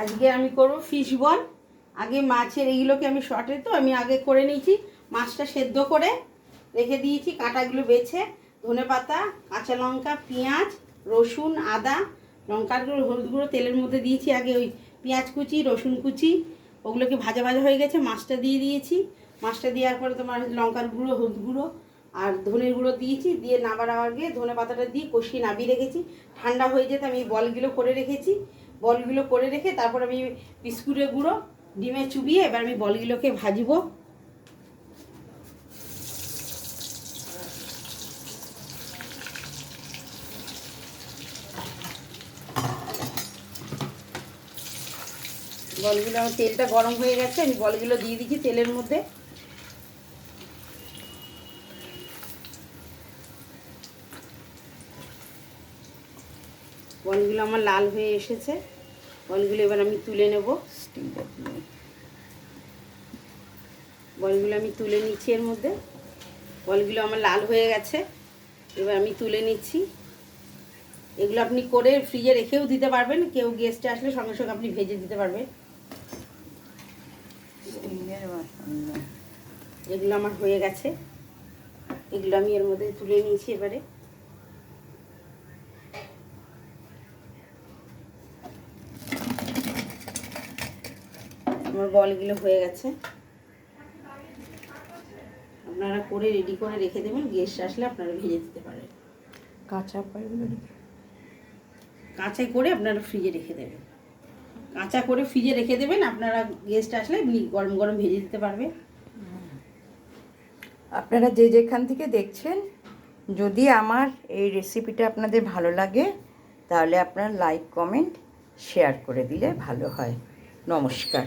আজকে আমি করব ফিশ বল। আগে মাছের এইগুলোকে আমি শর্টে তো আমি আগে করে নিয়েছি, মাছটা সেদ্ধ করে রেখে দিয়েছি, কাঁটাগুলো বেছে ধনেপাতা, কাঁচা লঙ্কা, পেঁয়াজ, রসুন, আদা, লঙ্কার গুঁড়ো, হলুদ গুঁড়ো তেলের মধ্যে দিয়েছি। আগে ওই পেঁয়াজ কুচি, রসুন কুচি ওগুলোকে ভাজা ভাজা হয়ে গেছে, মাছটা দিয়ে দিয়েছি। মাছটা দেওয়ার পরে তোমার লঙ্কার গুঁড়ো, হলুদ গুঁড়ো আর ধনের গুঁড়ো দিয়েছি, দিয়ে নাবার আগে ধনে পাতাটা দিয়ে কষিয়ে নাবিয়ে রেখেছি। ঠান্ডা হয়ে যেতে আমি বলগুলো করে রেখেছি। বলগুলো করে রেখে তারপর আমি বিস্কুটের গুঁড়ো ডিমে চুবিয়ে এবার আমি বলগুলোকে ভাজবো। বলগুলো আমার তেলটা গরম হয়ে গেছে, আমি বলগুলো দিয়ে দিচ্ছি তেলের মধ্যে। বলগুলো আমার লাল হয়ে এসেছে, বলগুলো এবার আমি তুলে নেব। বলগুলো আমি তুলে নিচ্ছি এর মধ্যে। বলগুলো আমার লাল হয়ে গেছে, এবার আমি তুলে নিচ্ছি। এগুলো আপনি করে ফ্রিজে রেখেও দিতে পারবেন, কেউ গেস্টে আসলে সঙ্গে সঙ্গে আপনি ভেজে দিতে পারবেন। এগুলো আমার হয়ে গেছে, এগুলো আমি এর মধ্যে তুলে নিয়েছি। এবারে আমার বলগুলো হয়ে গেছে, আপনারা করে রেডি করে রেখে দেবেন, গেস্ট আসলে আপনারা ভেজে দিতে পারেন। কাঁচাই করে আপনারা ফ্রিজে রেখে দেবেন, কাঁচা করে ফ্রিজে রেখে দেবেন, আপনারা গেস্ট আসলে গরম গরম ভেজে দিতে পারবে। আপনারা যে যেখান থেকে দেখছেন, যদি আমার এই রেসিপিটা আপনাদের ভালো লাগে তাহলে আপনারা লাইক, কমেন্ট, শেয়ার করে দিলে ভালো হয়। নমস্কার।